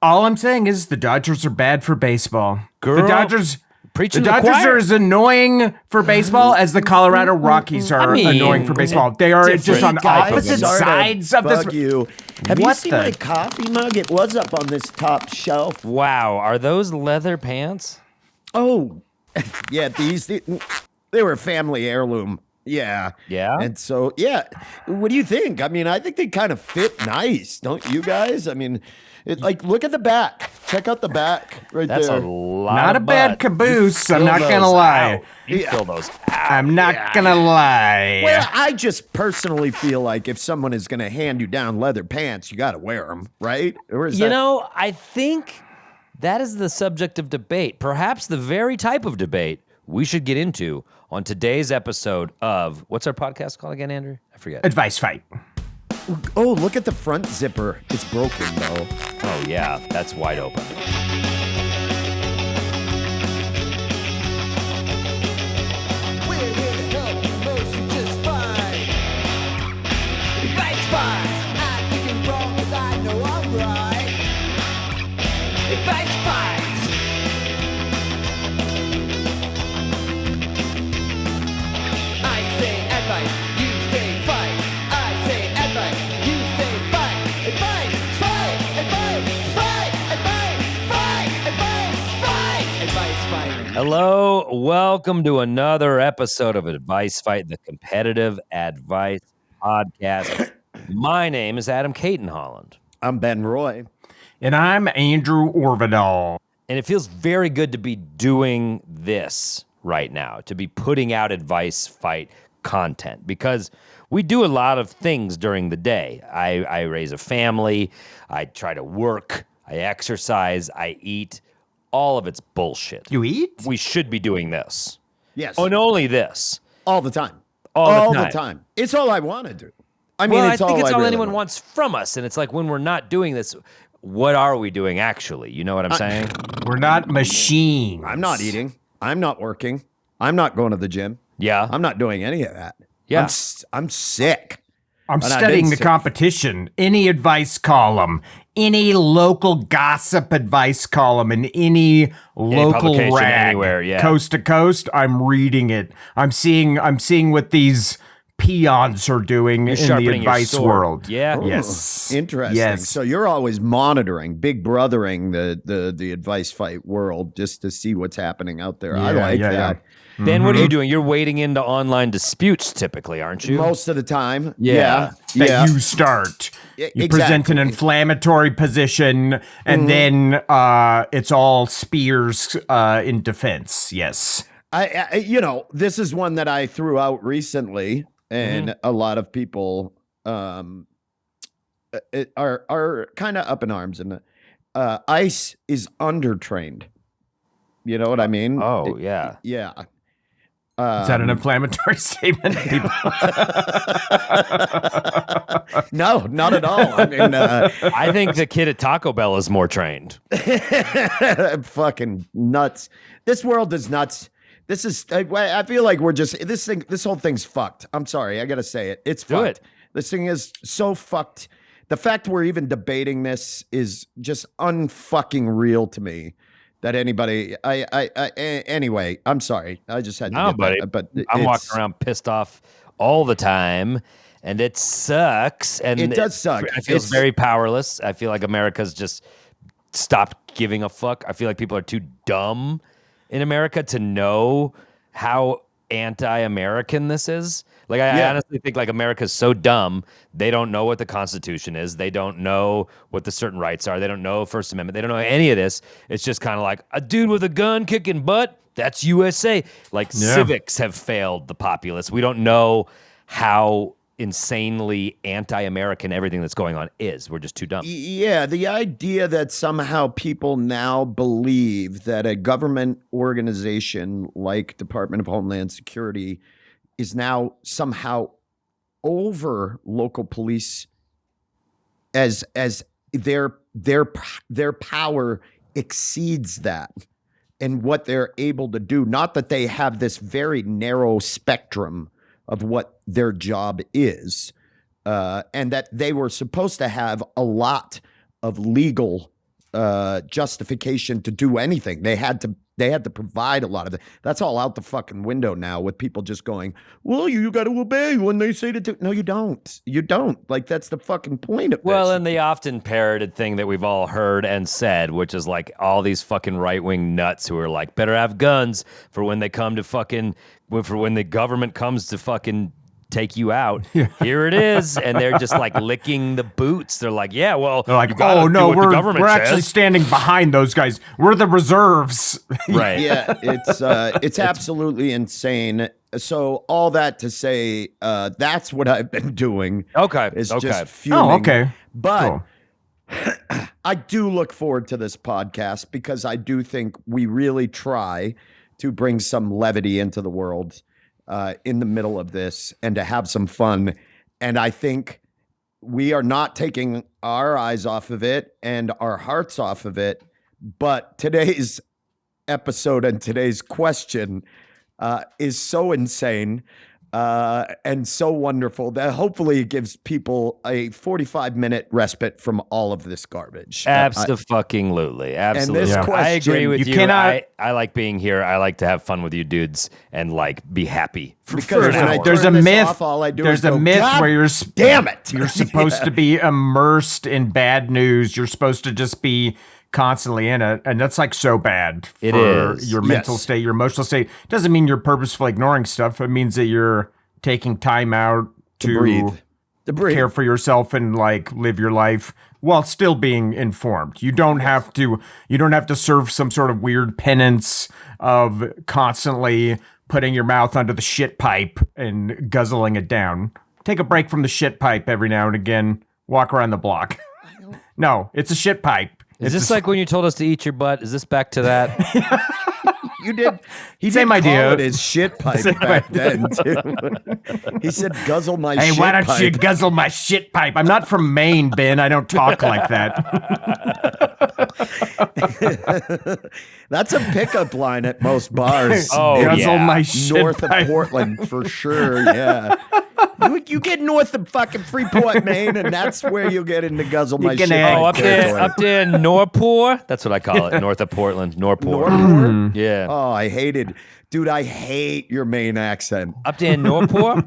All I'm saying is the Dodgers are bad for baseball. Girl, the Dodgers preaching The the Dodgers choir. are as annoying for baseball as the Colorado Rockies are annoying for baseball. They are just on opposite sides of this. You. Have you seen my coffee mug? It was up on this top shelf. Wow, are those leather pants? Oh, yeah, they were a family heirloom. Yeah. Yeah? And so, yeah. What do you think? I mean, I think they kind of fit nice, don't you guys? I mean, look at the back. Check out the back right That's there. a lot Not of a bad butt. caboose. I'm not going to lie. You fill those out. I'm not going to lie. Well, I just personally feel like if someone is going to hand you down leather pants, you got to wear them, right? Or is I think that is the subject of debate, perhaps the very type of debate we should get into on today's episode of, what's our podcast called again, Andrew? I forget. Advice Fight. Oh, look at the front zipper. It's broken, though. Oh, yeah, that's wide open. We're here to help you mostly just fine. Advice Fight. I think I'm wrong, but I know I'm right. Advice Fight. I say advice, you say fight. I say advice, you say fight. Advice, fight, advice, fight, advice, fight, advice, fight, advice, fight. Hello, welcome to another episode of Advice Fight, the competitive advice podcast. My name is Adam Cayton-Holland. I'm Ben Roy. And I'm Andrew Orvidal. And it feels very good to be doing this right now, to be putting out Advice Fight content, because we do a lot of things during the day. I raise a family, I try to work, I exercise, I eat. All of it's bullshit. You eat? We should be doing this. Yes. And only this. All the time. All the time. It's all I want to do. I mean, Well, it's I think all it's all really anyone wants from us. And it's like, when we're not doing this, what are we doing actually? You know what I'm saying? We're not machines. I'm not eating. I'm not working. I'm not going to the gym. Yeah. I'm not doing any of that. Yeah. I'm sick. I'm And I've studying been the sick. competition. Any advice column, any local gossip advice column, in any local publication rag, anywhere, yeah. coast to coast. I'm reading it. I'm seeing what these peons are doing in the sharpening your advice sword. world. Yeah. Oh, Yes. Interesting. Yes. So you're always monitoring, big brothering the advice fight world just to see what's happening out there. I like that. Ben, what are you doing? You're wading into online disputes typically, aren't you? Most of the time. Yeah. That you start. You present an inflammatory position, and then it's all spears in defense. Yes. I this is one that I threw out recently, and a lot of people are kind of up in arms. And ICE is undertrained. You know what I mean? Oh, yeah. Yeah. Is that an inflammatory statement? People? No, not at all. I mean, I think the kid at Taco Bell is more trained. fucking nuts. This world is nuts. This is. I feel like we're just this whole thing's fucked. I'm sorry. I gotta say it. It's Do fucked. it. This thing is so fucked. The fact we're even debating this is just unfucking real to me. That anybody, anyway, I'm sorry. I just had to get buddy. that, but I'm walking around pissed off all the time, and it sucks. And It does suck. I feel very powerless. I feel like America's just stopped giving a fuck. I feel like people are too dumb in America to know how anti-American this is. Like, I honestly think like America's so dumb, they don't know what the Constitution is. They don't know what the certain rights are. They don't know First Amendment. They don't know any of this. It's just kind of like a dude with a gun kicking butt. That's USA. Like civics have failed the populace. We don't know how insanely anti-American everything that's going on is. We're just too dumb. Yeah, the idea that somehow people now believe that a government organization like Department of Homeland Security is now somehow over local police as their power exceeds that and what they're able to do. Not that they have this very narrow spectrum of what their job is, and that they were supposed to have a lot of legal justification to do anything. They had to provide a lot of it. That's all out the fucking window now with people just going, well, you got to obey when they say to do. No, you don't. You don't. Like, that's the fucking point of Well, this. and the often parroted thing that we've all heard and said, which is like all these fucking right-wing nuts who are like, better have guns for when they come to fucking, for when the government comes to fucking take you out. Here it is. And they're just like licking the boots. They're like, yeah, well, They're like, you gotta oh do no, what the government we're says. actually standing behind those guys. We're the reserves. Right. Yeah, it's absolutely insane. So all that to say, that's what I've been doing. Okay. Is Okay. just fuming. Oh, okay. But Cool. I do look forward to this podcast because I do think we really try to bring some levity into the world in the middle of this and to have some fun. And I think we are not taking our eyes off of it and our hearts off of it. But today's episode and today's question is so insane and so wonderful that hopefully it gives people a 45-minute respite from all of this garbage. Absolutely. Absolutely. this I question- agree with You you. cannot- I like being here. I like to have fun with you dudes and like be happy for Because an when I hour. There's a turn this myth. off, all I do There's is a go, myth "God where you're damn it." You're supposed to be immersed in bad news. You're supposed to just be constantly in it, and that's like so bad It for is. your mental Yes. state, your emotional state. Doesn't mean you're purposefully ignoring stuff. It means that you're taking time out to breathe. To breathe. care for yourself and like live your life while still being informed. You don't have to serve some sort of weird penance of constantly putting your mouth under the shit pipe and guzzling it down. Take a break from the shit pipe every now and again. Walk around the block. No, it's a shit pipe. Is this like when you told us to eat your butt? Is this back to that? You did. He Same did idea. call it his shit pipe Same back then too. He said, "Guzzle my Hey, shit why don't you pipe." guzzle my shit pipe? I'm not from Maine, Ben. I don't talk like that. That's a pickup line at most bars. Oh, Guzzle yeah. my shit North of pipe. Portland for sure. Yeah. You get north of fucking Freeport, Maine, and that's where you'll get into guzzle my can shit. add- Oh, pipe territory. up there in Norport. That's what I call it, north of Portland. Norport. Norport? Yeah. Oh, I hate your Maine accent. Up there in Norport.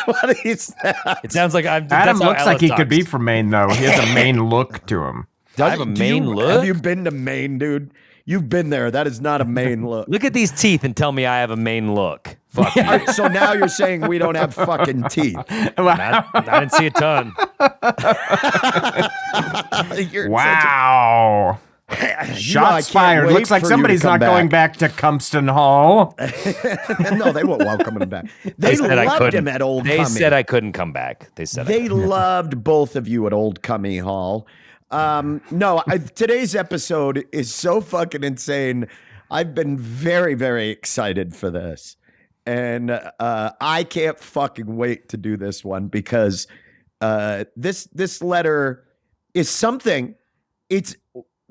What is that? It sounds like Adam that's how looks like Ellis he talks. could be from Maine, though. He has a Maine look to him. I have a Do Maine look. Have you been to Maine, dude? You've been there. That is not a Maine look. Look at these teeth and tell me I have a Maine look. Fuck you. All right, so now you're saying we don't have fucking teeth. I didn't see a ton. You're Wow. such a- You know, I Shots can't fired. wait Looks like for you to somebody's come not going back to Cumston Hall. No, they won't welcome him back. They said I loved couldn't. him at Old They Cummy. said I couldn't come back. They said They loved both of you at Old Cummy Hall. Today's episode is so fucking insane. I've been very, very excited for this. And I can't fucking wait to do this one because this letter is something.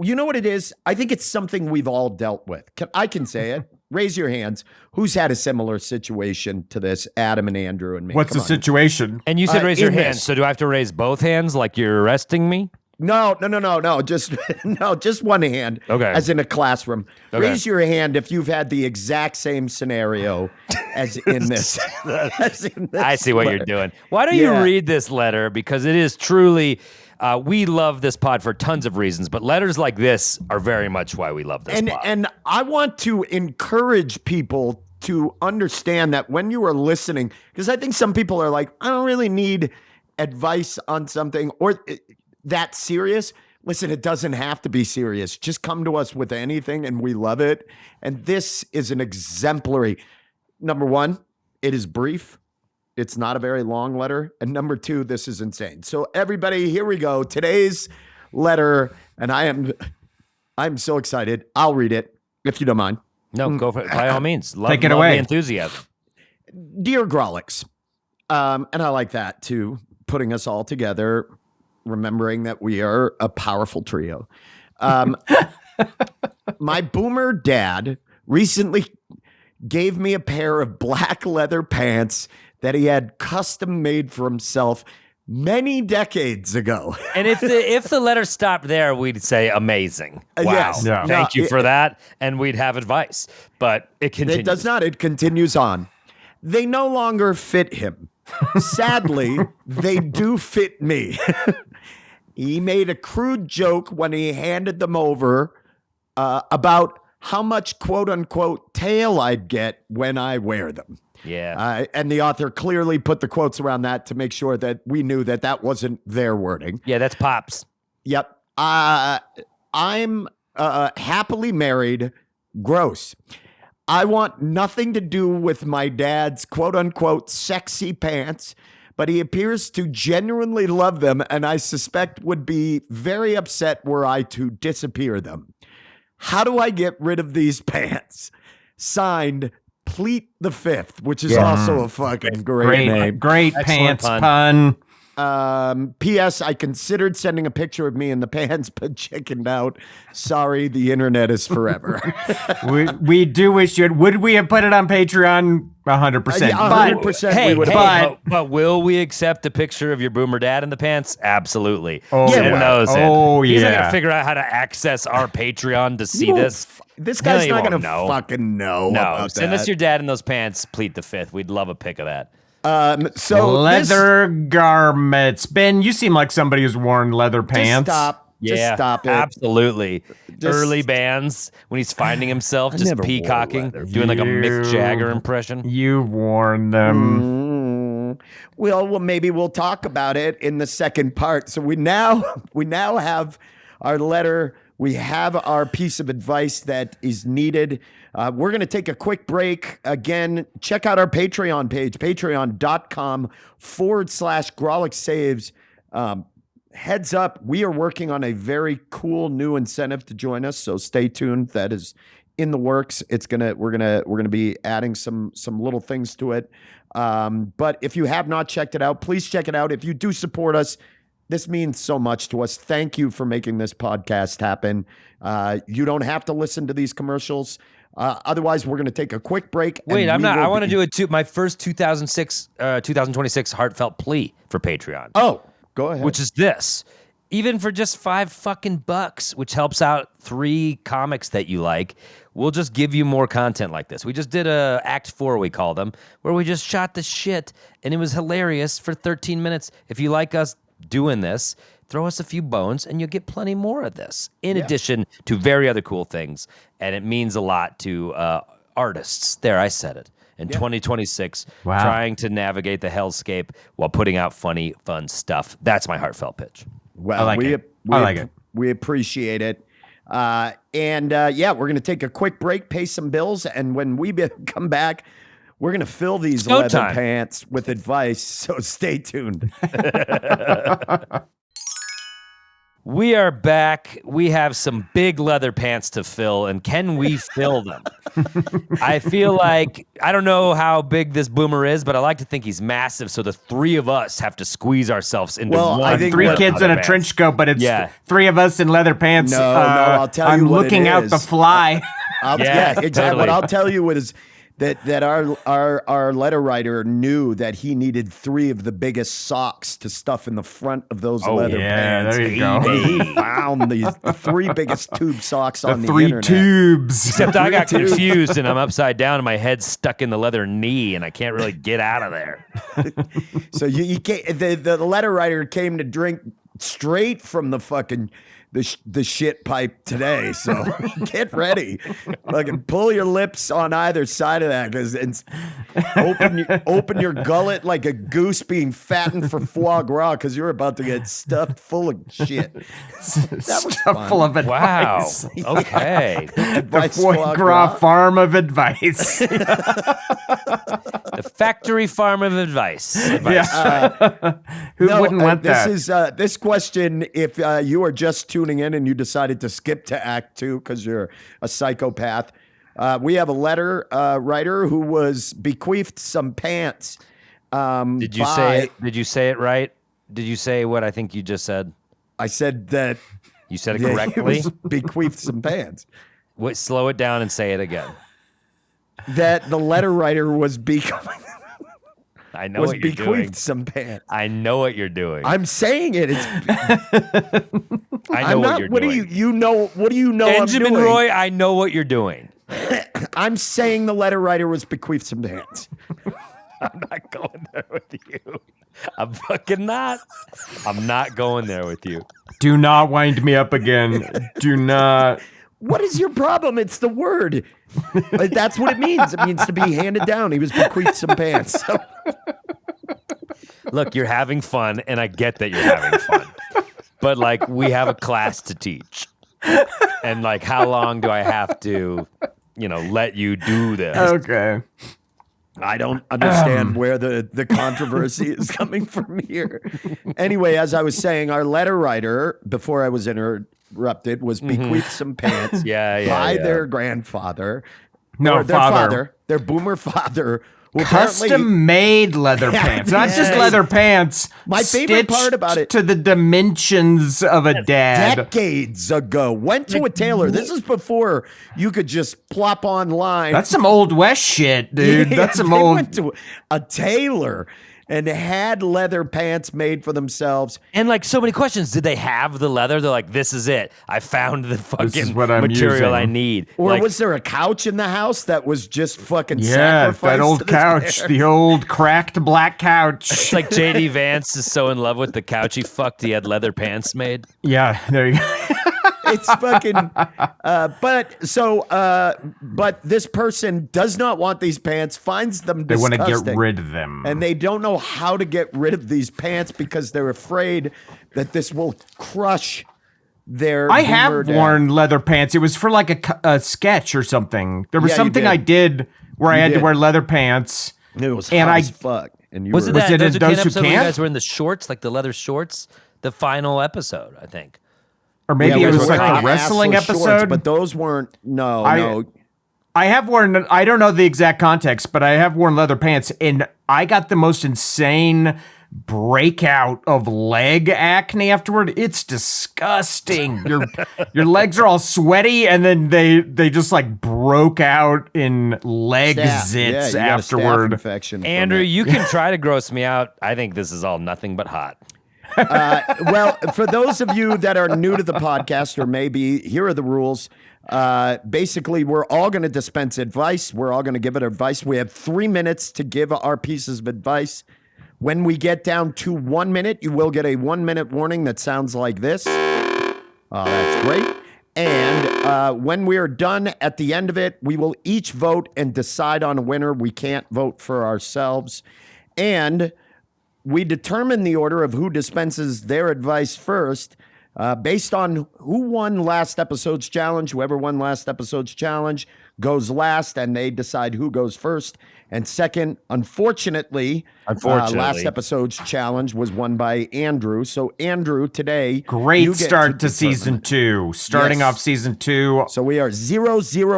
You know what it is? I think it's something we've all dealt with. I can say it. Raise your hands. Who's had a similar situation to this? Adam and Andrew and me. What's Come the on. situation? And you said raise your in hand. this- So do I have to raise both hands like you're arresting me? No. Just just one hand. Okay. As in a classroom. Okay. Raise your hand if you've had the exact same scenario as in this. I see what you're doing. Why don't you Yeah. read this letter? Because it is truly, we love this pod for tons of reasons, but letters like this are very much why we love this pod. And I want to encourage people to understand that when you are listening, because I think some people are like, I don't really need advice on something or that serious. Listen, it doesn't have to be serious. Just come to us with anything and we love it. And this is an exemplary. Number one, it is brief. It's not a very long letter. And number two, this is insane. So everybody, here we go. Today's letter, and I'm so excited. I'll read it if you don't mind. No, go for it. By all means. Love, Take it love away. the enthusiasm. Dear Grawlix, and I like that too, putting us all together, remembering that we are a powerful trio. My boomer dad recently gave me a pair of black leather pants that he had custom made for himself many decades ago. And if the letter stopped there, we'd say amazing. Wow. Yes. Yeah. Thank No, you for that. And we'd have advice. But it continues. It does not. It continues on. They no longer fit him. Sadly, they do fit me. He made a crude joke when he handed them over about how much quote unquote tail I'd get when I wear them. Yeah. And the author clearly put the quotes around that to make sure that we knew that that wasn't their wording. Yeah, that's Pops. Yep. I'm happily married. Gross. I want nothing to do with my dad's quote unquote sexy pants, but he appears to genuinely love them and I suspect would be very upset were I to disappear them. How do I get rid of these pants? Signed, Pleat the Fifth, which is also a fucking great name. Great Excellent pants pun. P.S. I considered sending a picture of me in the pants, but chickened out. Sorry, the internet is forever. we do wish you. Would we have put it on Patreon? 100%. Yeah, But 100%. Hey, we would but will we accept a picture of your boomer dad in the pants? Absolutely. Oh, Sid yeah. knows it. Oh, He's not yeah. gonna figure out how to access our Patreon to see You won't this. This guy's he not won't going to know. fucking know No, about send that. us your dad in those pants, Pleat the Fifth. We'd love a pic of that. So leather garments. Ben, you seem like somebody who's worn leather pants. Just stop it. Absolutely. Just- Early bands when he's finding himself, I just never wore peacocking, leather. doing like a Mick You- Jagger impression. You've worn them. Well, maybe we'll talk about it in the second part. So we now have our letter. We have our piece of advice that is needed. We're going to take a quick break. Again, check out our Patreon page, patreon.com/Grawlix Saves. Heads up, we are working on a very cool new incentive to join us. So stay tuned. That is in the works. We're gonna be adding some little things to it. But if you have not checked it out, please check it out. If you do support us, this means so much to us. Thank you for making this podcast happen. You don't have to listen to these commercials. Otherwise, we're going to take a quick break. Wait, I'm not. I want to do it too. My first 2026 heartfelt plea for Patreon. Oh, go ahead. Which is this. Even for just $5, which helps out 3 comics that you like, we'll just give you more content like this. We just did a Act 4, we call them, where we just shot the shit, and it was hilarious for 13 minutes. If you like us doing this, throw us a few bones, and you'll get plenty more of this, in addition to very other cool things. And it means a lot to artists. There, I said it. In 2026, Wow. trying to navigate the hellscape while putting out funny, fun stuff. That's my heartfelt pitch. Well, I like it. I like it. We appreciate it. We're going to take a quick break, pay some bills, and when we come back, we're going to fill these Snow leather time. pants with advice. So stay tuned. We are back. We have some big leather pants to fill, and can we fill them? I feel like, I don't know how big this boomer is, but I like to think he's massive, so the 3 of us have to squeeze ourselves into Well, one. I think Three what- kids in a pants. trench coat, but it's Yeah. 3 of us in leather pants. No, I'll tell I'm you what looking it out the is. fly. Exactly. totally. What I'll tell you is that our letter writer knew that he needed 3 of the biggest socks to stuff in the front of those leather yeah, pants. there you go. He found the 3 biggest tube socks on the 3 internet. tubes. Except I got confused, and I'm upside down, and my head's stuck in the leather knee, and I can't really get out of there. So you can't, the letter writer came to drink straight from the fucking the shit pipe today. So get ready. Fucking pull your lips on either side of that, because open your gullet like a goose being fattened for foie gras, because you're about to get stuffed full of shit. Stuff full of Wow. advice. Okay. The Advice foie gras farm of advice. The factory farm of advice. Who wouldn't want that? This is this question. If you are just tuning in and you decided to skip to Act 2 because you're a psychopath, we have a letter writer who was bequeathed some pants. Did you say it? Did you say it right? Did you say what I think you just said? I said that You said it he correctly. was bequeathed some pants. Wait, slow it down and say it again. That the letter writer was I know was what you're doing. bequeathed some pants. I know what you're doing. I'm saying it. It's I know what you're what doing. do you know? What do you know? Benjamin I'm doing? Roy, I know what you're doing. I'm saying the letter writer was bequeathed some pants. I'm not going there with you. I'm fucking not. I'm not going there with you. Do not wind me up again. Do not. What is your problem? It's the word. Like, that's what it means. It means to be handed down. He was bequeathed some pants. So. Look, you're having fun, and I get that you're having fun. But, like, we have a class to teach. And, like, how long do I have to, let you do this? Okay. I don't understand where the controversy is coming from here. Anyway, as I was saying, our letter writer, before I was interrupted, was bequeathed some pants by their grandfather. No, or their father. Their boomer father. Who apparently- Custom-made leather pants, not just Yes. leather pants. My favorite part about it- to the dimensions of a dad. decades ago, went to a tailor. This is before you could just plop online. That's some old West shit, dude. Yeah, That's some they old. went to a tailor and had leather pants made for themselves. And like so many questions. Did they have the leather? They're like, this is it. I found the fucking what I'm material using. I need. Or like, was there a couch in the house that was just fucking Yeah, sacrificed that to old this couch, bear? the old cracked black couch. it's like JD Vance is so in love with the couch he fucked, he had leather pants made. Yeah, there you go. It's fucking. But this person does not want these pants. Finds them They want disgusting. to get rid of them. And they don't know how to get rid of these pants because they're afraid that this will crush their. I boomer have dad. worn leather pants. It was for like a sketch or something. There was Yeah, you something did. I did where I had did. to wear leather pants. It was and hot I- as fuck. And you Was were, it Was that it in Those Who Can't Those Who episode where you Can't? guys were in the shorts, like the leather shorts? The final episode, I think. Or maybe Yeah, it we was were like wearing a wrestling assless shorts, episode. but those weren't. No. I have worn, I don't know the exact context, but I have worn leather pants, and I got the most insane breakout of leg acne afterward. It's disgusting. Your legs are all sweaty, and then they just like broke out in leg Staph. zits Yeah, you got a staph afterward. infection from Andrew, it. you can try to gross me out. I think this is all nothing but hot. Well, for those of you that are new to the podcast, or maybe here are the rules. Basically, we're all going to dispense advice. We're all going to give it advice. We have 3 minutes to give our pieces of advice. When we get down to 1 minute, you will get a 1 minute warning that sounds like this. That's great. And when we are done at the end of it, we will each vote and decide on a winner. We can't vote for ourselves. And we determine the order of who dispenses their advice first based on who won last episode's challenge. Whoever won last episode's challenge goes last, and they decide who goes first and second. Unfortunately, last episode's challenge was won by Andrew. So, Andrew, today, Great you get start to determine season it. 2. Starting Yes. off season 2 So we are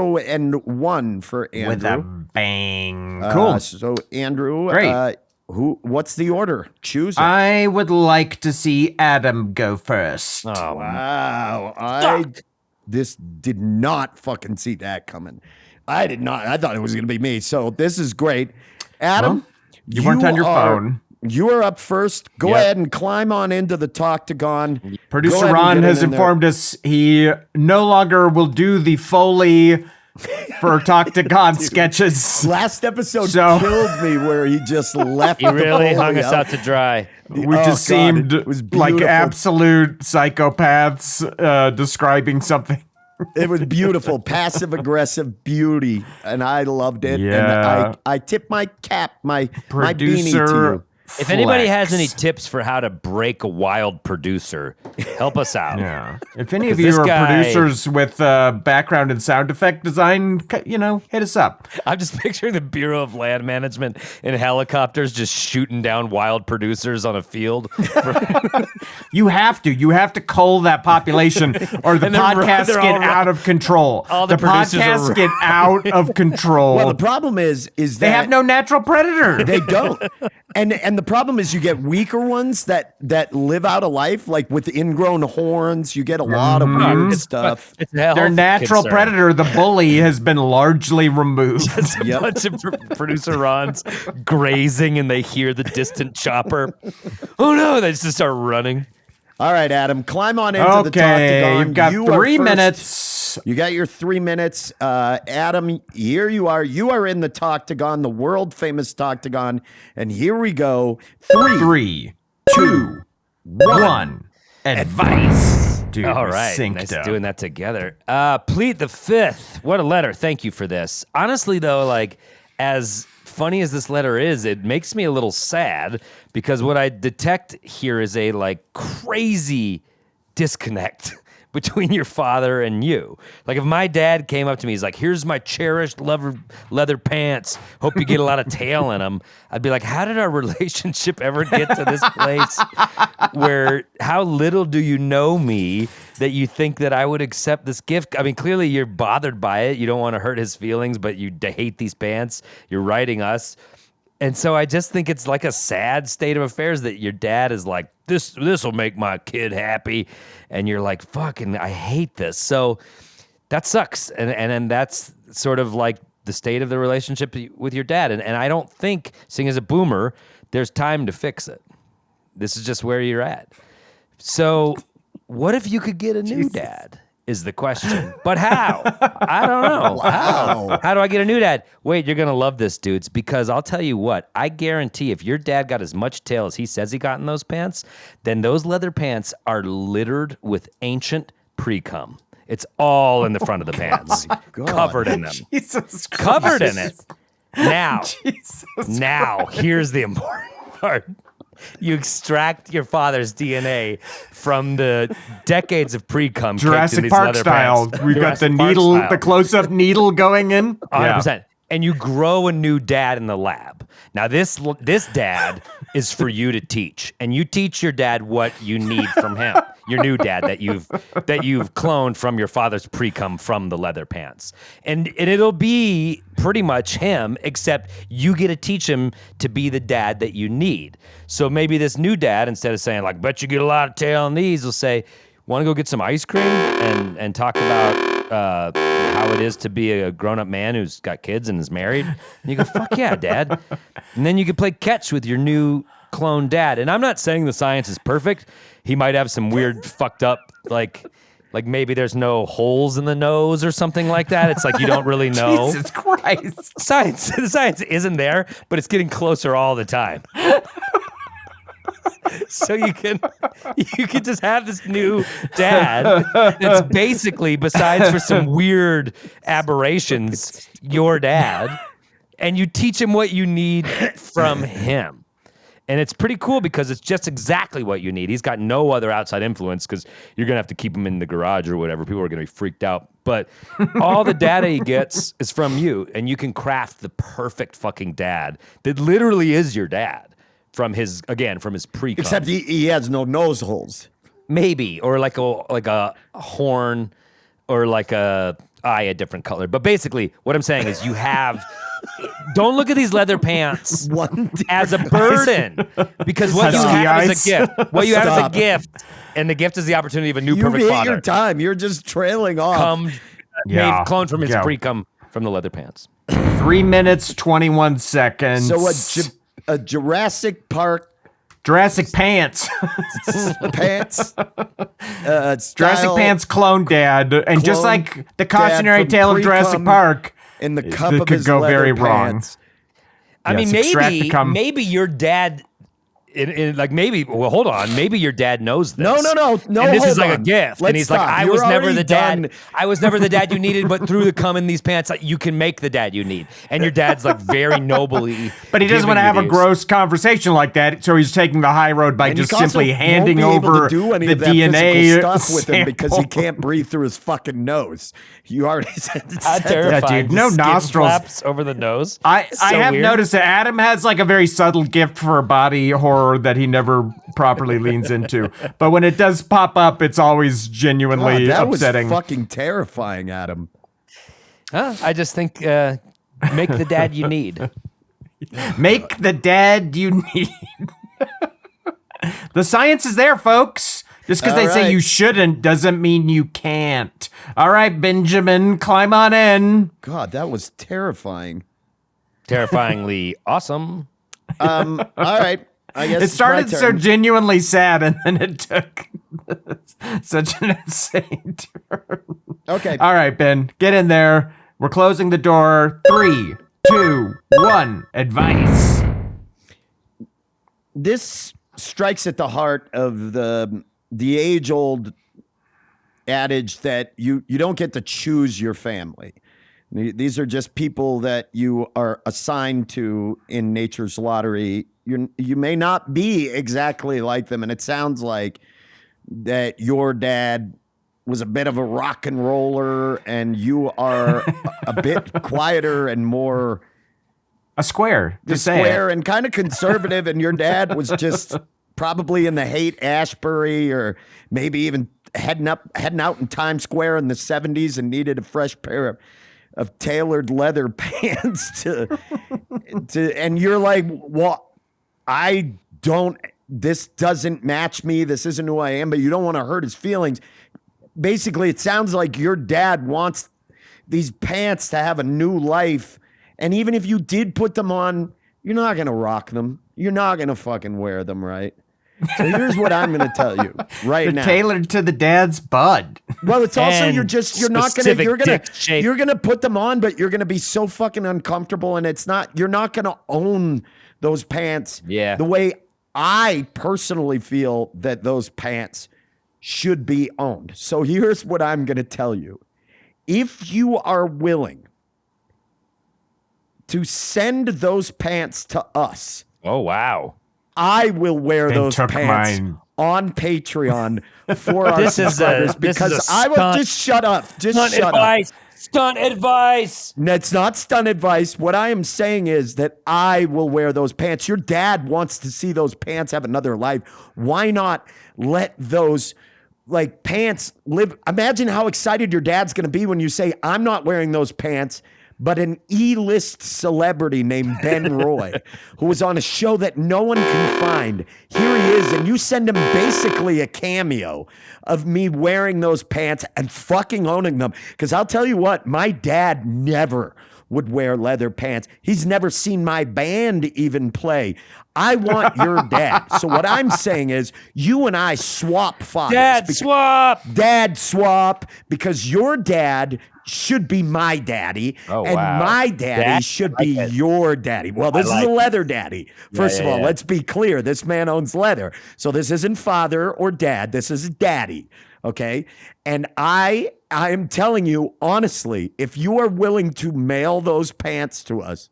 0-0-1 for Andrew. with a bang. Cool. So, Andrew, Great. what's the order? Choose it. I would like to see Adam go first. Oh, Wow. This did not fucking see that coming. I did not. I thought it was going to be me. So this is great. Adam, you weren't on your phone. You are up first. Go Yep. ahead and climb on into the Talk-to-Gon. Go Producer ahead and Ron get has in there. informed us he no longer will do the Foley for Talk to God sketches. Last episode So- killed me where he just left. he really the hung us Foley out to dry. We Oh, just God, seemed it was like beautiful. absolute psychopaths describing something. It was beautiful, passive aggressive beauty, and I loved it. Yeah. And I tip my cap, my beanie to Producer you. If anybody has Flex. any tips for how to break a wild producer, help us out. Yeah. If any of Because you this are guy- producers with background in sound effect design, hit us up. I'm just picturing the Bureau of Land Management in helicopters just shooting down wild producers on a field. You have to cull that population, or the And they're podcasts they're get all out of control. all the producers are podcasts get out of control. Well, the problem is they that have no natural predator. they don't. And the problem is you get weaker ones that live out of life, like with ingrown horns. You get a lot of weird stuff. It's a health Their natural concern. predator, the bully, has been largely removed. It's a bunch of producer Ron's grazing, and they hear the distant chopper. Oh no! They just start running. All right, Adam, climb on into the Toctagon. You've got You are 3 first. minutes. You got your 3 minutes. Adam, here you are. You are in the Toctagon, the world famous Toctagon. And here we go. 3, 2, 1. Advice. Dude, All we right, synced nice up. doing that together. Pleat the Fifth. What a letter. Thank you for this. Honestly, though, like as funny as this letter is, it makes me a little sad because what I detect here is a like crazy disconnect between your father and you. Like if my dad came up to me, he's like, here's my cherished leather pants. Hope you get a lot of tail in them. I'd be like, how did our relationship ever get to this place where how little do you know me that you think that I would accept this gift? I mean, clearly you're bothered by it. You don't want to hurt his feelings, but you hate these pants. You're writing us. And so I just think it's like a sad state of affairs that your dad is like, this will make my kid happy. And you're like, fucking, I hate this. So that sucks. And that's sort of like the state of the relationship with your dad. And I don't think, seeing as a boomer, there's time to fix it. This is just where you're at. So what if you could get a new dad? Is the question. But how? I don't know. Wow. How do I get a new dad? Wait, you're going to love this, dudes, because I'll tell you what, I guarantee if your dad got as much tail as he says he got in those pants, then those leather pants are littered with ancient pre-cum. It's all in the front of the pants. Covered in them. Jesus Christ. Covered in it. Now, Jesus here's the important part. You extract your father's DNA from the decades of pre-cum. Jurassic Park style. We've got the needle, the close-up needle going in. 100%. And you grow a new dad in the lab. Now, this dad is for you to teach. And you teach your dad what you need from him. Your new dad that you've cloned from your father's pre-cum from the leather pants. And it'll be pretty much him, except you get to teach him to be the dad that you need. So maybe this new dad, instead of saying, like, bet you get a lot of tail on these, will say, want to go get some ice cream and talk about how it is to be a grown-up man who's got kids and is married? And you go, fuck yeah, dad. And then you can play catch with your new clone dad. And I'm not saying the science is perfect. He might have some weird fucked up, like maybe there's no holes in the nose or something like that. It's like you don't really know. Jesus Christ. The science isn't there, but it's getting closer all the time. So you can just have this new dad that's basically, besides for some weird aberrations, your dad, and you teach him what you need from him. And it's pretty cool because it's just exactly what you need. He's got no other outside influence because you're going to have to keep him in the garage or whatever. People are going to be freaked out. But all the data he gets is from you, and you can craft the perfect fucking dad that literally is your dad from his pre-cum. Except he has no nose holes. Maybe, or like a horn, or like a different color. But basically, what I'm saying is you have... Don't look at these leather pants as a burden, because what you have is a gift. What you have is a gift, and the gift is the opportunity of a new perfect hit father. your time. You're just trailing off. Made cloned from his pre-cum from the leather pants. 3 minutes, 21 seconds. So a Jurassic Park Jurassic Pants. pants. Jurassic Pants clone dad. And just like the cautionary tale of Jurassic Park, in the cup it of could his go leather very pants. wrong. I mean, extract the cum. maybe your dad, well, hold on. Maybe your dad knows this. No. And this is hold like a on. gift. Let's And he's stop. like, I You're was never already the done. dad. I was never the dad you needed, but through the cum in these pants, you can make the dad you need. And your dad's like very nobly. But he doesn't want to have a gross conversation like that, so he's taking the high road by And just you also simply handing won't be able over to do any the of that DNA physical stuff with him because he sample. can't breathe through his fucking nose. You already said How that. terrifying. dude, no Skin nostrils. flaps over the nose. I have weird. noticed that Adam has like a very subtle gift for body horror that he never properly leans into. But when it does pop up, it's always genuinely God, that upsetting. was fucking terrifying, Adam. I just think make the dad you need. Make the dad you need. The science is there, folks. Just because they say you shouldn't doesn't mean you can't. All right, Benjamin, climb on in. God, that was terrifying. Terrifyingly awesome. All right. I guess It it's my started so turn. genuinely sad, and then it took such an insane turn. Okay. All right, Ben, get in there. We're closing the door. 3, 2, 1. Advice. This strikes at the heart of the age-old adage that you don't get to choose your family. These are just people that you are assigned to in nature's lottery. You may not be exactly like them, and it sounds like that your dad was a bit of a rock and roller, and you are a bit quieter and more A square. Just say square it. and kind of conservative, and your dad was just probably in the Haight-Ashbury, or maybe even heading out in Times Square in the 70s and needed a fresh pair of tailored leather pants to and you're like, well, this doesn't match me. This isn't who I am, but you don't want to hurt his feelings. Basically, it sounds like your dad wants these pants to have a new life. And even if you did put them on, you're not going to rock them. You're not going to fucking wear them, right? So here's what I'm going to tell you right They're now. tailored to the dad's bud. Well, it's also And you're not gonna specific you're gonna dick shape. you're gonna put them on, but you're gonna be so fucking uncomfortable, and you're not gonna own those pants. Yeah. The way I personally feel that those pants should be owned. So here's what I'm gonna tell you: if you are willing to send those pants to us, Oh, wow. I will wear And those took pants mine. on Patreon for our This is a- subscribers this is a because I will stunt. just shut up. Just Stunt shut up. advice. Stunt advice. That's not stunt advice. What I am saying is that I will wear those pants. Your dad wants to see those pants have another life. Why not let those pants live? Imagine how excited your dad's going to be when you say, I'm not wearing those pants, but an E-list celebrity named Ben Roy, who was on a show that no one can find. Here he is, and you send him basically a cameo of me wearing those pants and fucking owning them. Because I'll tell you what, my dad never would wear leather pants. He's never seen my band even play. I want your dad. So what I'm saying is you and I swap fathers. Dad swap. Dad swap, because your dad should be my daddy, Oh, and wow. my daddy That- should I be like it. your daddy. Well, this I is a like leather daddy. First of all, yeah. let's be clear. This man owns leather. So this isn't father or dad. This is daddy. Okay? And I am telling you, honestly, if you are willing to mail those pants to us,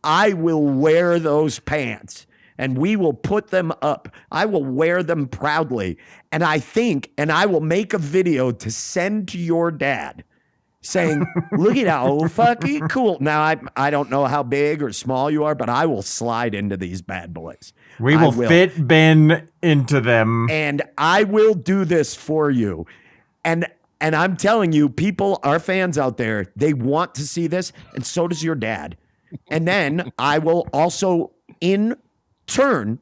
I will wear those pants and we will put them up. I will wear them proudly. And I will make a video to send to your dad saying, look at how fucking cool. Now, I don't know how big or small you are, but I will slide into these bad boys. We I will fit Ben into them. And I will do this for you. And I'm telling you, people, our fans out there, they want to see this, and so does your dad. And then I will also, in turn,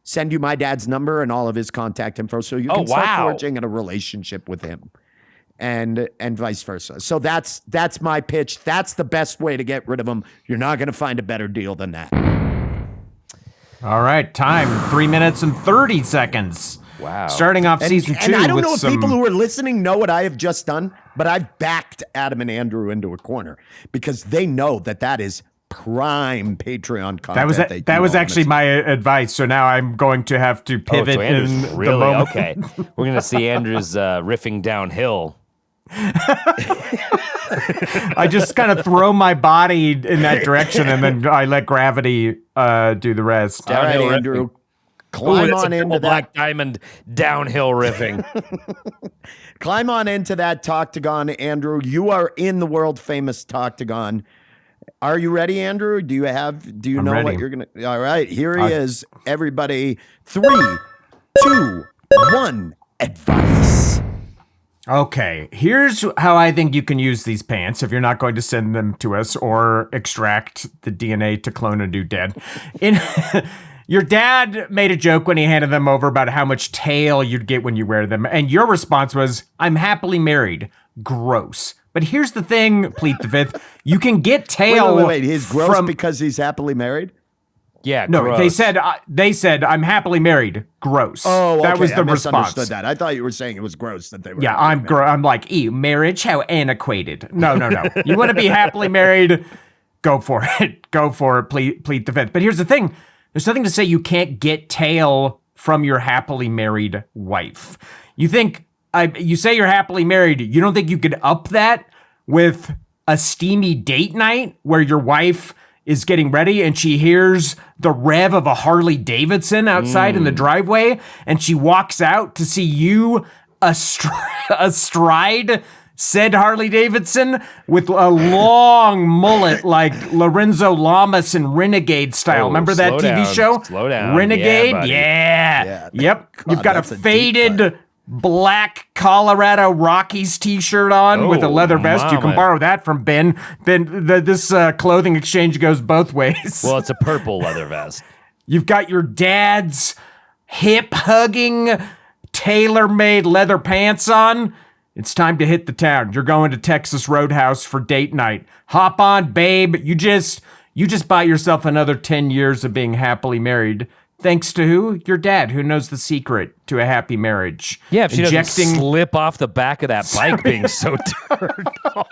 send you my dad's number and all of his contact info so you can start wow. forging a relationship with him. And vice versa. So that's my pitch. That's the best way to get rid of them. You're not going to find a better deal than that. All right, time 3 minutes and 30 seconds. Wow. Starting off season 2 And I don't with know if some. people who are listening know what I have just done, but I've backed Adam and Andrew into a corner because they know that is prime Patreon content. that was actually my advice. So now I'm going to have to pivot so Andrew's in the really moment. okay. We're gonna see Andrew's riffing downhill. I just kind of throw my body in that direction, and then I let gravity do the rest. All right, Downhill riffing. Andrew, Ooh, climb it's a on into double that. Black Diamond downhill riffing. Climb on into that Toctagon, Andrew. You are in the world famous Toctagon. Are you ready, Andrew? Do you I'm know ready. what you're gonna? All right, here he is. Everybody, 3, 2, 1. Advice. Okay, here's how I think you can use these pants if you're not going to send them to us or extract the DNA to clone a new dad. In Your dad made a joke when he handed them over about how much tail you'd get when you wear them, and your response was, "I'm happily married." Gross. But here's the thing, Pleat the Fifth. You can get tail. Wait. He's gross because he's happily married? Yeah, No, gross. they said I'm happily married. Gross. Oh, okay. That was the I misunderstood response. that. I thought you were saying it was gross that they were. Yeah, happily married. I'm like, ew, marriage, how antiquated. No. You want to be happily married? Go for it. Go for it, Pleat the Fifth. But here's the thing. There's nothing to say you can't get tail from your happily married wife. You say you're happily married. You don't think you could up that with a steamy date night where your wife is getting ready and she hears the rev of a Harley Davidson outside in the driveway and she walks out to see you astride said Harley Davidson with a long mullet like Lorenzo Lamas in Renegade style. Oh, Remember that slow TV down, show? slow down. Renegade? Yeah, buddy. Yeah. Yeah. Yep. God, You've got a that's a deep cut. faded black Colorado Rockies t-shirt on with a leather vest. You can mama. borrow that from Ben. This clothing exchange goes both ways. Well, it's a purple leather vest. You've got your dad's hip-hugging, tailor-made leather pants on. It's time to hit the town. You're going to Texas Roadhouse for date night. Hop on, babe. You just bought yourself another 10 years of being happily married. Thanks to who? Your dad, who knows the secret to a happy marriage. Yeah, if she doesn't slip off the back of that bike being so turned on.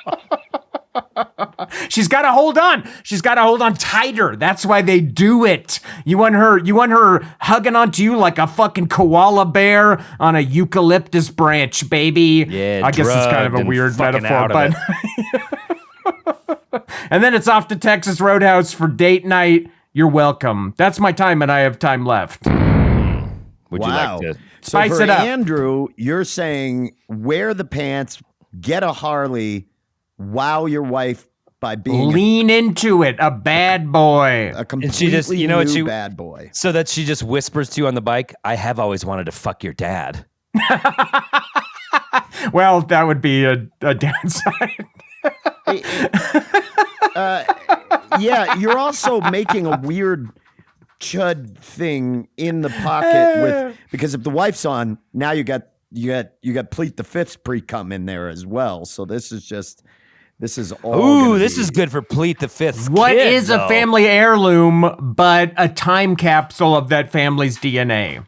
She's got to hold on. She's got to hold on tighter. That's why they do it. You want her hugging onto you like a fucking koala bear on a eucalyptus branch, baby. Yeah, I guess it's kind of a drugged and weird fucking metaphor, out of but and then it's off to Texas Roadhouse for date night. You're welcome. That's my time, and I have time left. Would you Wow. like to? Spice so for it up. Andrew, you're saying wear the pants, get a Harley, wow your wife by being Lean into it, a bad boy. a completely And she just- you know what new she- bad boy. So that she just whispers to you on the bike, "I have always wanted to fuck your dad." Well, that would be a downside. Yeah, you're also making a weird chud thing in the pocket with because if the wife's on, now you got Pleat the Fifth's pre-cum in there as well. So this is all. Ooh, gonna this be- is good for Pleat the Fifth's What kid, is though. a family heirloom but a time capsule of that family's DNA?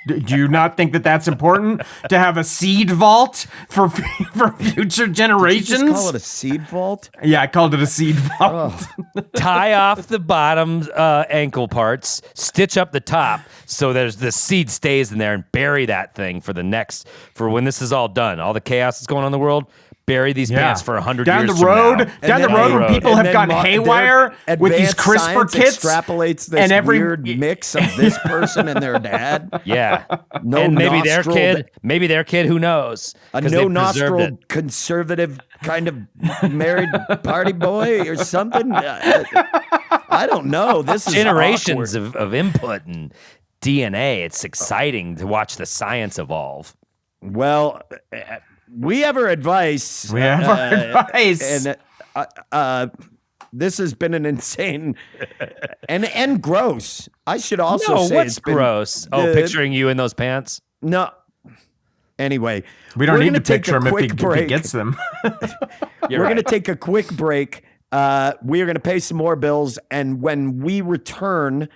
Do you not think that that's important to have a seed vault for future Did you generations? just call it a seed vault? Yeah, I called it a seed vault. Tie off the bottom ankle parts, stitch up the top so there's the seed stays in there, and bury that thing for when this is all done. All the chaos that's going on in the world, bury these pants for 100 down years the road, from now. down the road when people And have then gone haywire their with these advanced CRISPR science kits. extrapolates this and every- weird mix of this person and their dad. Yeah. No and maybe nostril, their kid, who knows? a 'Cause they no preserved nostril it. conservative kind of married party boy or something. I don't know. This is Generations awkward. of input and DNA. It's exciting to watch the science evolve. Well, we have our advice. We have our advice. And this has been an insane and gross. I should also No, say what's it's been gross? Oh, picturing you in those pants? No. Anyway, We don't we're need gonna to picture take him a if he quick gets them. You're We're right. going to take a quick break. We are going to pay some more bills. And when we return,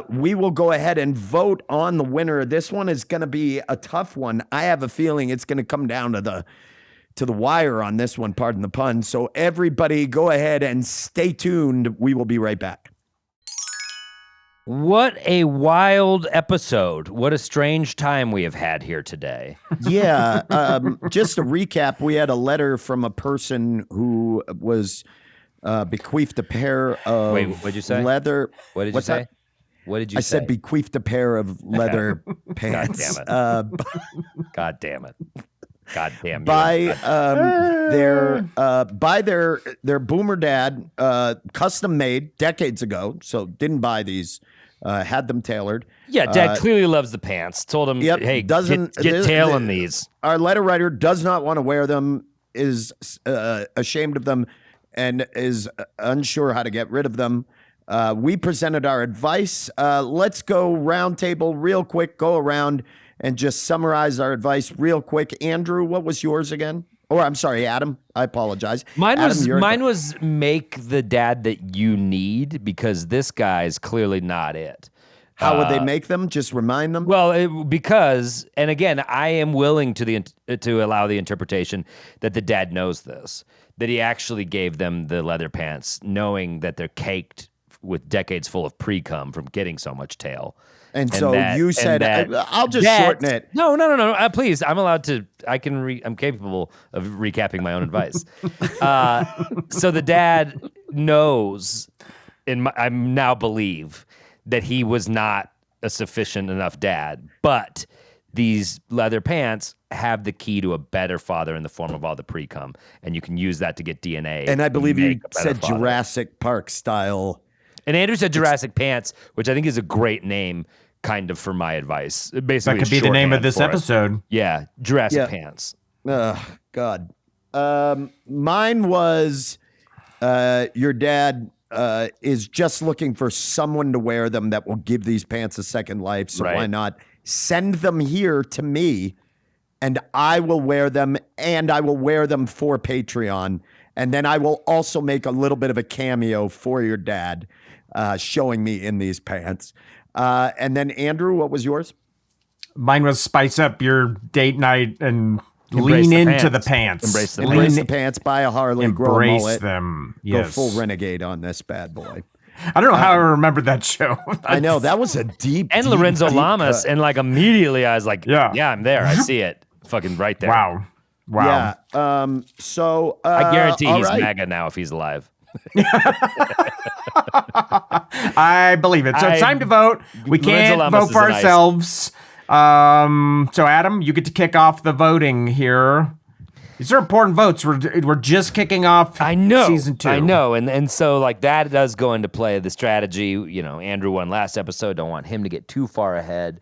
we will go ahead and vote on the winner. This one is going to be a tough one. I have a feeling it's going to come down to the wire on this one, pardon the pun. So everybody go ahead and stay tuned. We will be right back. What a wild episode. What a strange time we have had here today. Yeah. Just to recap, we had a letter from a person who was bequeathed a pair of Wait, what'd you say? leather. What did you What's say? that? What did you I say? said bequeathed a pair of leather pants. damn it. God God damn it. God damn you. by their boomer dad, custom made decades ago. So didn't buy these had them tailored. Yeah, Dad clearly loves the pants. Told him, Yep, hey, doesn't- get tail on these. Our letter writer does not want to wear them, is ashamed of them, and is unsure how to get rid of them. We presented our advice. Let's go round table real quick, go around and just summarize our advice real quick. Andrew, what was yours again? Or I'm sorry, Adam. I apologize. Mine Adam, was make the dad that you need, because this guy's clearly not it. How would they make them? Just remind them? Well, because, and again, I am willing to allow the interpretation that the dad knows this, that he actually gave them the leather pants, knowing that they're caked with decades full of pre-cum from getting so much tail. And so you said, I'll just shorten it. No. Please, I'm allowed to. I'm capable of recapping my own advice. So the dad knows, I now believe that he was not a sufficient enough dad, but these leather pants have the key to a better father in the form of all the pre-cum, and you can use that to get DNA. And I believe you make a better said father. Jurassic Park style. And Andrew said Jurassic Pants, which I think is a great name, kind of, for my advice. Basically, That could be the name of this shorthand for it. episode. Yeah, Jurassic Pants. God. Mine was your dad is just looking for someone to wear them that will give these pants a second life. So Right. why not send them here to me, and I will wear them, and I will wear them for Patreon. And then I will also make a little bit of a cameo for your dad, showing me in these pants. And then Andrew, what was yours? Mine was spice up your date night and Embrace lean the into pants. the pants. Embrace the Embrace the pants, buy a Harley, grow a Embrace mullet, them. go Yes. full renegade on this bad boy. I don't know how I remembered that show. I know, that was a deep, And deep, Lorenzo deep Lamas, cut. and like immediately I was like, Yeah. yeah, I'm there. I see it. Fucking right there. Wow. Yeah. So I guarantee all he's right. MAGA now if he's alive. I believe it. So it's time to vote. We Lorenzo can't Lamas vote is for an ice. ourselves. So Adam, you get to kick off the voting here. These are important votes. We're just kicking off I know. season 2. I know. And so like that does go into play. The strategy, you know, Andrew won last episode. Don't want him to get too far ahead.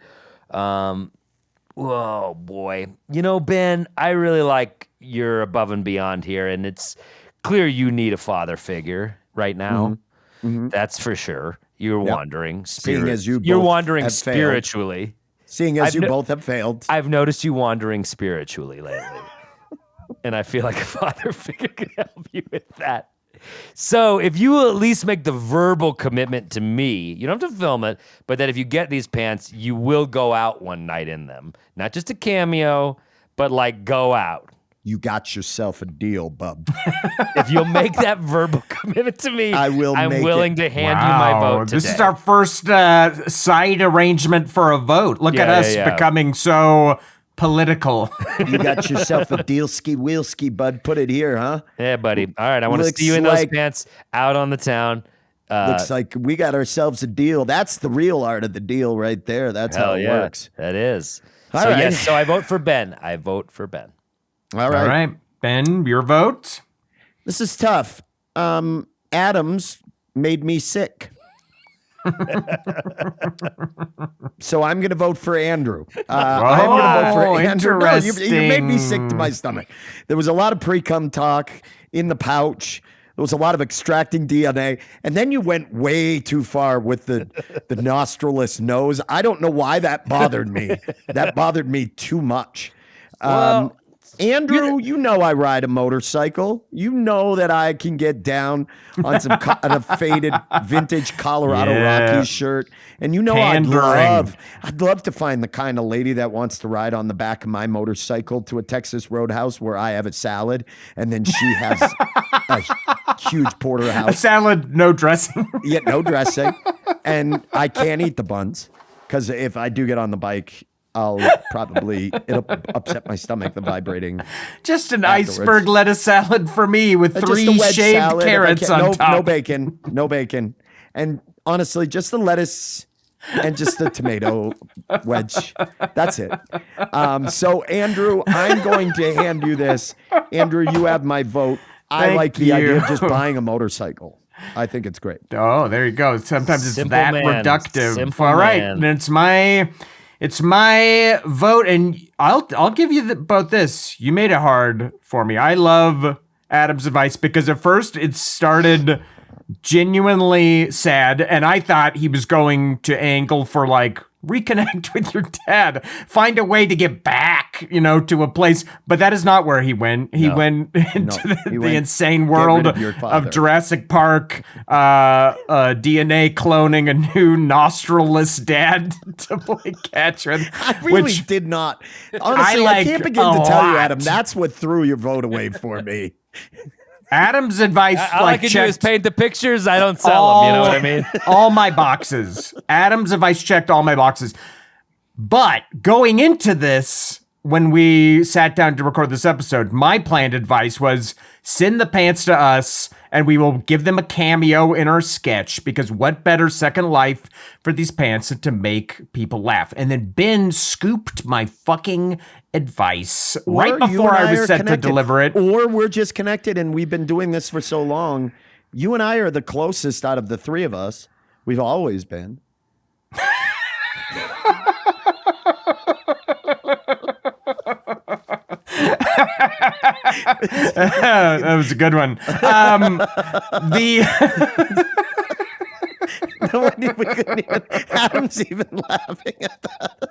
Whoa, boy. You know, Ben, I really like your above and beyond here, and it's clear you need a father figure right now. That's for sure. You're wandering. Seeing as you You're both wandering have failed. spiritually. Seeing as I've you no- both have failed. I've noticed you wandering spiritually lately. And I feel like a father figure can help you with that. So if you will at least make the verbal commitment to me, you don't have to film it, but that if you get these pants, you will go out one night in them. Not just a cameo, but like go out. You got yourself a deal, bub. If you'll make that verbal commitment to me, I will I'm make willing it. to hand you my vote today. This is our first side arrangement for a vote. Look at Yeah, us yeah. becoming so political. You got yourself a deal ski wheel ski, bud. Put it here, huh? Yeah, buddy. All right, I want to Looks see you in those like- pants out on the town. Looks like we got ourselves a deal. That's the real art of the deal right there. That's how Hell it yeah, works. that is. All So right. yes, so I vote for Ben. I vote for Ben. All right. All right. Ben, your vote? This is tough. Adams made me sick. So I'm going to vote for Andrew. I'm going to vote for Andrew. No, you made me sick to my stomach. There was a lot of pre-cum talk in the pouch. There was a lot of extracting DNA. And then you went way too far with the nostrilus nose. I don't know why that bothered me. That bothered me too much. Well, Andrew, you know I ride a motorcycle. You know that I can get down on on a faded vintage Colorado Yeah. Rockies shirt. And you know Pandering. I'd love to find the kind of lady that wants to ride on the back of my motorcycle to a Texas Roadhouse where I have a salad and then she has a huge A porterhouse. salad, no dressing. Yet no dressing. And I can't eat the buns because if I do get on the bike, it'll upset my stomach, the vibrating. Just an Afterwards. iceberg lettuce salad for me with Just 3 a wedge shaved salad if I carrots can. on top. No bacon. And honestly, just the lettuce and just the tomato wedge. That's it. So Andrew, I'm going to hand you this. Andrew, you have my vote. I Thank like the idea of you. just buying a motorcycle. I think it's great. Oh, there you go. Sometimes it's Simple that man. reductive. Simple All right, man. and it's my vote, and I'll give you both this. You made it hard for me. I love Adam's advice because at first it started genuinely sad, and I thought he was going to angle for like reconnect with your dad, find a way to get back, to a place. But that is not where he went. He went into he the went, insane "Get world rid of your father." of Jurassic Park, DNA cloning a new nostrilless dad to play catch with. I really which did not. Honestly, I like can't begin a to tell you, lot. Adam. That's what threw your vote away for me. Adam's advice, All I can do is checked paint the pictures. I don't sell them. You know what I mean? all my boxes. Adam's advice checked all my boxes. But going into this, when we sat down to record this episode, my planned advice was send the pants to us and we will give them a cameo in our sketch, because what better second life for these pants than to make people laugh? And then Ben scooped my fucking advice right Or you before and I was are set to connected. deliver it. Or we're just connected and we've been doing this for so long. You and I are the closest out of the three of us. We've always been. That was a good one. We couldn't even, Adam's even laughing at that.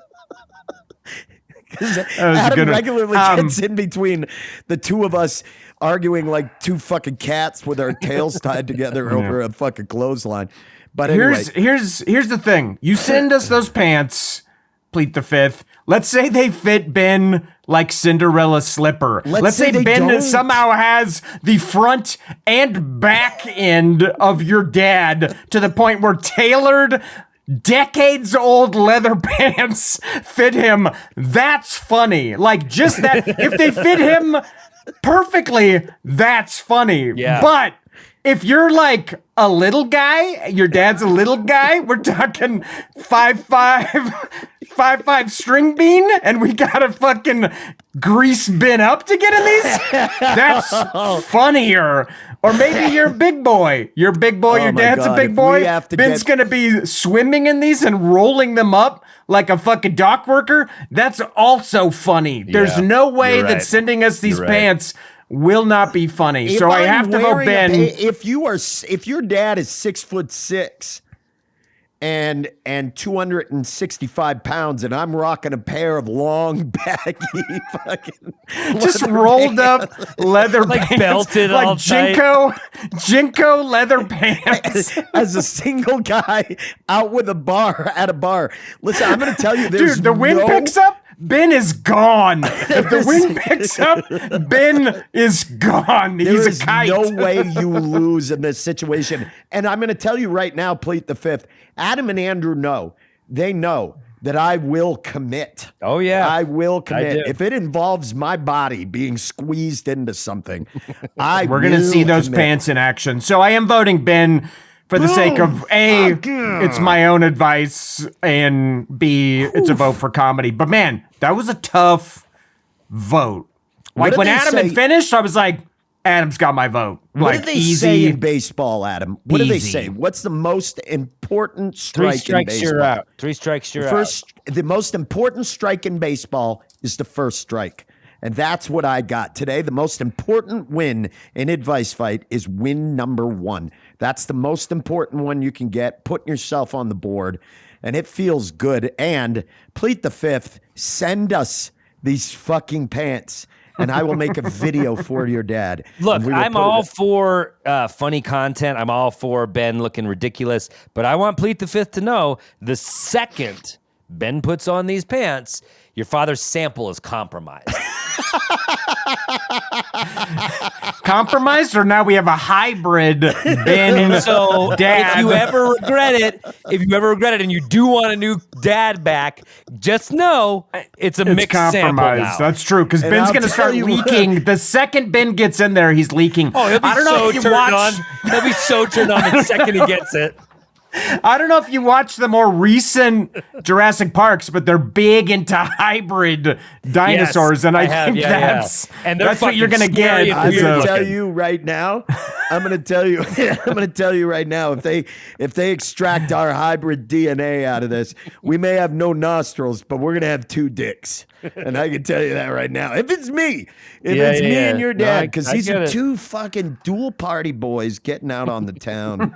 Because was a Adam good one. regularly gets in between the two of us arguing like two fucking cats with our tails tied together over a fucking clothesline. But anyway, Here's the thing. You send us those pants, Pleat the Fifth. Let's say they fit Ben like Cinderella's slipper. Let's say they Ben don't. somehow has the front and back end of your dad to the point where tailored decades-old leather pants fit him. That's funny. Like, just that. If they fit him perfectly, that's funny. Yeah. But if you're like a little guy, your dad's a little guy, we're talking 5'5" string bean, and we gotta fucking grease Ben up to get in these? That's funnier. Or maybe you're a big boy. You're a big boy, Oh your my dad's a God, big if boy. we have to Ben's get- gonna be swimming in these and rolling them up like a fucking dock worker. That's also funny. There's Yeah, no way you're that right. sending us these You're right. pants will not be funny. if So I I'm have to vote wearing a Ben. if your dad is 6'6" and 265 pounds, and I'm rocking a pair of long baggy fucking Just leather rolled pants. up leather Like pants, belted like all tight. Jinko leather pants. as a single guy out with a bar at a bar. Listen, I'm going to tell you, there's Dude, the wind no, picks up, Ben is gone. If the wind picks up, Ben is gone. There He's is a kite. no way you lose in this situation. And I'm going to tell you right now, Pleat the Fifth, Adam and Andrew know. They know that I will commit. Oh, yeah. I will I commit. do. If it involves my body being squeezed into something, We're going gonna to see those pants in action. So I am voting Ben for the sake of A, it's my own advice, and B, it's a vote for comedy. But man, that was a tough vote. Like did when they Adam say- had finished, I was like, Adam's got my vote. What Like do they easy. say in baseball, Adam? What do they Easy. say? What's the most important Three strike in strikes, baseball? you're out. Three strikes, you're out. The most important strike in baseball is the first strike. And that's what I got today. The most important win in Advice Fight is win number 1. That's the most important one you can get. Putting yourself on the board. And it feels good. And Pleat the Fifth, send us these fucking pants. And I will make a video for your dad. Look, And we will I'm put it all up. for funny content. I'm all for Ben looking ridiculous. But I want Pleat the Fifth to know the second Ben puts on these pants, your father's sample is compromised. Compromised, or now we have a hybrid Ben So dad. if you ever regret it, and you do want a new dad back, just know it's a It's mixed sample compromised. now. That's true, because And Ben's I'll going to tell start you what- leaking. The second Ben gets in there, he's leaking. Oh, he'll be I don't know so if you turned watch. on. He'll be so turned on the second he gets it. I don't know if you watch the more recent Jurassic Parks, but they're big into hybrid dinosaurs, and I I have, think yeah, yeah. that's And they're that's what you're fucking gonna get. scary and I'm as weird going a- to tell looking. you right now, I'm gonna tell you. I'm gonna tell you right now. If they extract our hybrid DNA out of this, we may have no nostrils, but we're gonna have 2 dicks. And I can tell you that right now. If it's me, and your No, dad, I because these get are it. 2 fucking dual party boys getting out on the town.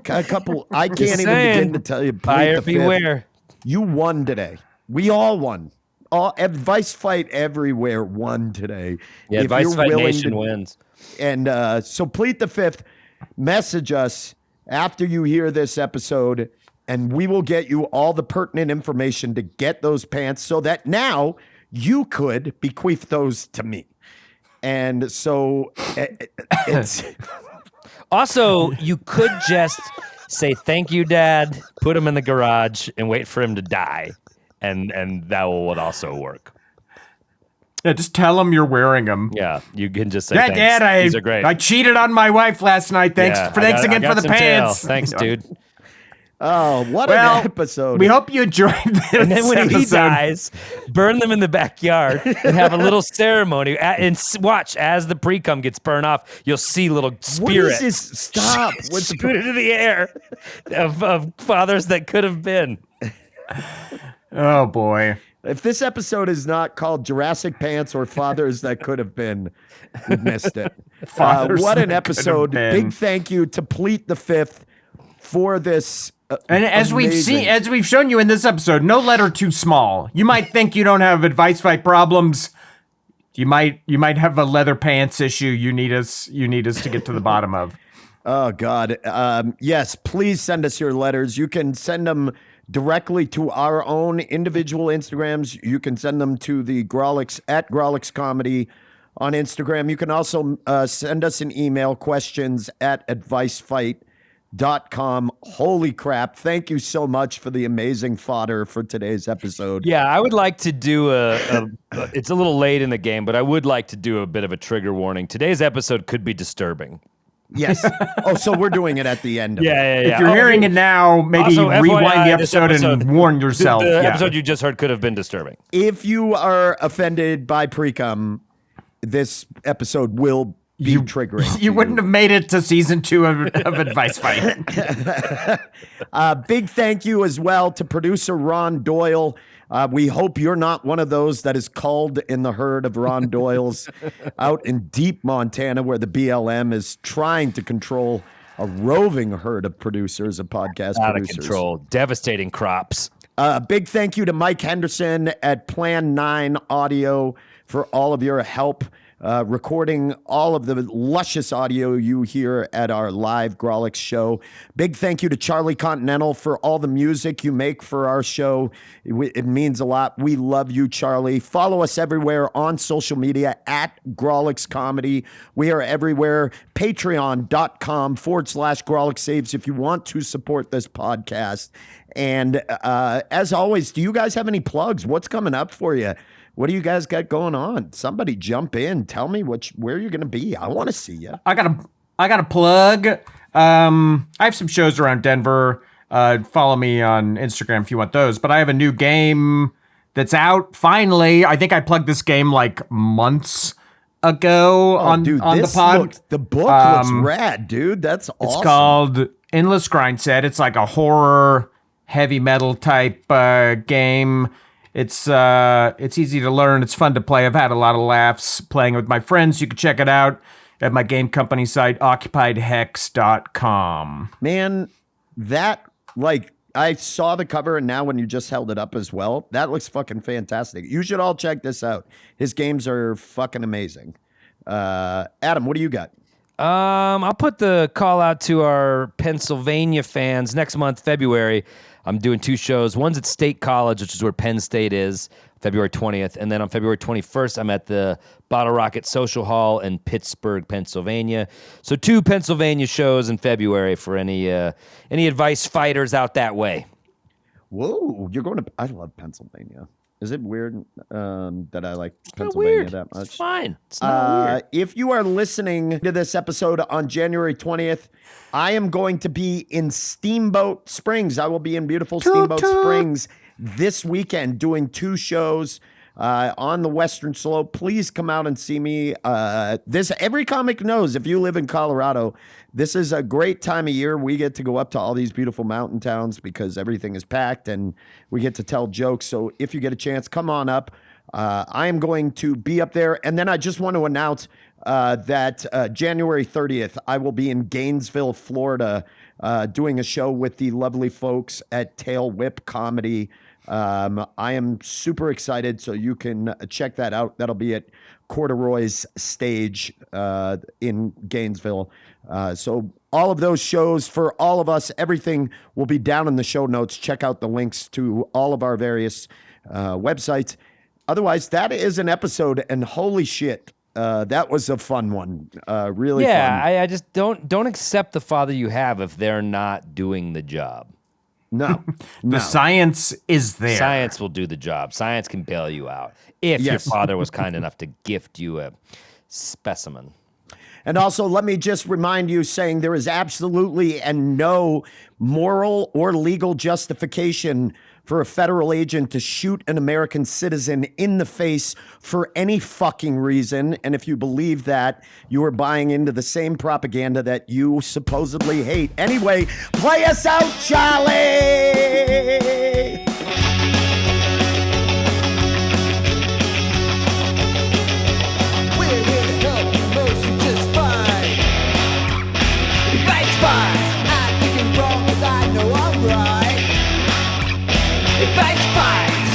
A couple. I can't Just even saying, begin to tell you. Pleat buyer the Fifth, beware. you won today. We all won. All advice fight everywhere won today. Yeah, If Advice you're Fight willing Nation to- wins. And so Pleat the Fifth, message us after you hear this episode, and we will get you all the pertinent information to get those pants so that now you could bequeath those to me. And so it's Also, you could just say thank you, Dad, put him in the garage, and wait for him to die, and that would also work. Yeah, just tell him you're wearing them. Yeah, you can just say Yeah, thanks. Dad, These are great. I cheated on my wife last night. Thanks, Yeah, thanks I again got for the some jail. pants. Thanks, dude. oh, what Well, an episode. We hope you enjoyed this And then when he episode. dies, burn them in the backyard and have a little ceremony. And watch as the pre-cum gets burned off, you'll see little What spirits. is this? Stop. What's the shoot into the air of fathers that could have been. Oh boy. If this episode is not called Jurassic Pants or Fathers That Could Have Been, we missed it. Fathers What an That Could Have episode. Been. Big thank you to Pleat the Fifth for this. And as we've shown you in this episode, no letter too small. You might think you don't have advice fight problems. You might have a leather pants issue. You need us to get to the bottom of. Oh, God. Yes, please send us your letters. You can send them directly to our own individual Instagrams. You can send them to the Grawlix at Grawlix Comedy on Instagram. You can also send us an email, questions at advicefight.com. Holy crap. Thank you so much for the amazing fodder for today's episode. Yeah, I would like to do it's a little late in the game, but I would like to do a bit of a trigger warning. Today's episode could be disturbing. Yes. Oh, so we're doing it at the end of it. Yeah. If you're hearing it now, maybe Also, rewind FYI, the this episode episode- and warn yourself. The Yeah. episode you just heard could have been disturbing. If you are offended by pre-cum, this episode will be triggering. You wouldn't have made it to season 2 of Advice Fight. Big thank you as well to producer Ron Doyle. We hope you're not one of those that is culled in the herd of Ron Doyles out in deep Montana, where the BLM is trying to control a roving herd of producers, of podcast Out of producers. control. Devastating crops. Big thank you to Mike Henderson at Plan 9 Audio for all of your help recording all of the luscious audio you hear at our live Grawlix show. Big thank you to Charlie Continental for all the music you make for our show. It means a lot. We love you, Charlie. Follow us everywhere on social media at Grawlix Comedy. We are everywhere. Patreon.com/Grawlix Saves if you want to support this podcast. And as always, do you guys have any plugs? What's coming up for you? What do you guys got going on? Somebody jump in. Tell me where you're going to be. I want to see you. I got a plug. I have some shows around Denver. Follow me on Instagram if you want those. But I have a new game that's out finally. I think I plugged this game like months ago on the pod. The book looks rad, dude. That's awesome. It's called Endless Grind Set. It's like a horror, heavy metal type game. It's easy to learn. It's fun to play. I've had a lot of laughs playing with my friends. You can check it out at my game company site, occupiedhex.com. Man, I saw the cover, and now when you just held it up as well, that looks fucking fantastic. You should all check this out. His games are fucking amazing. Adam, what do you got? I'll put the call out to our Pennsylvania fans next month, February. I'm doing 2 shows. One's at State College, which is where Penn State is, February 20th. And then on February 21st, I'm at the Bottle Rocket Social Hall in Pittsburgh, Pennsylvania. So 2 Pennsylvania shows in February for any advice fighters out that way. Whoa, you're going to... I love Pennsylvania. Is it weird that I like It's not Pennsylvania weird. that much? It's fine. It's not weird. If you are listening to this episode on January 20th, I am going to be in Steamboat Springs. I will be in beautiful Steamboat Springs this weekend doing 2 shows. on the Western Slope. Please come out and see me. Every comic knows, if you live in Colorado, this is a great time of year. We get to go up to all these beautiful mountain towns because everything is packed and we get to tell jokes. So if you get a chance, come on up. I am going to be up there. And then I just want to announce that January 30th, I will be in Gainesville, Florida, doing a show with the lovely folks at Tail Whip Comedy. I am super excited, so you can check that out. That'll be at Corduroy's Stage in Gainesville. So all of those shows for all of us, everything will be down in the show notes. Check out the links to all of our various websites. Otherwise, that is an episode, and holy shit, that was a fun one. Really fun. I just don't accept the father you have if they're not doing the job. No. The science is there. Science will do the job. Science can bail you out if your father was kind enough to gift you a specimen. And also, let me just remind you, saying there is absolutely and no moral or legal justification for a federal agent to shoot an American citizen in the face for any fucking reason. And if you believe that, you are buying into the same propaganda that you supposedly hate. Anyway, play us out, Charlie! We're here to help you mostly just fine. Advice fine. I think I'm wrong 'cause I know I'm right. Advice fights.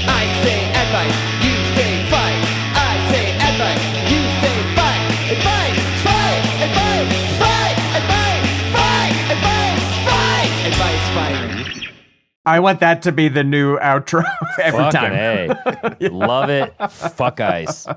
I say advice, you say fight. I say advice, you say fight. Advice, fight, advice, fight, advice, fight, advice, fight, advice, fight. I want that to be the new outro every Fucking time. A. Love it. Fuck ice.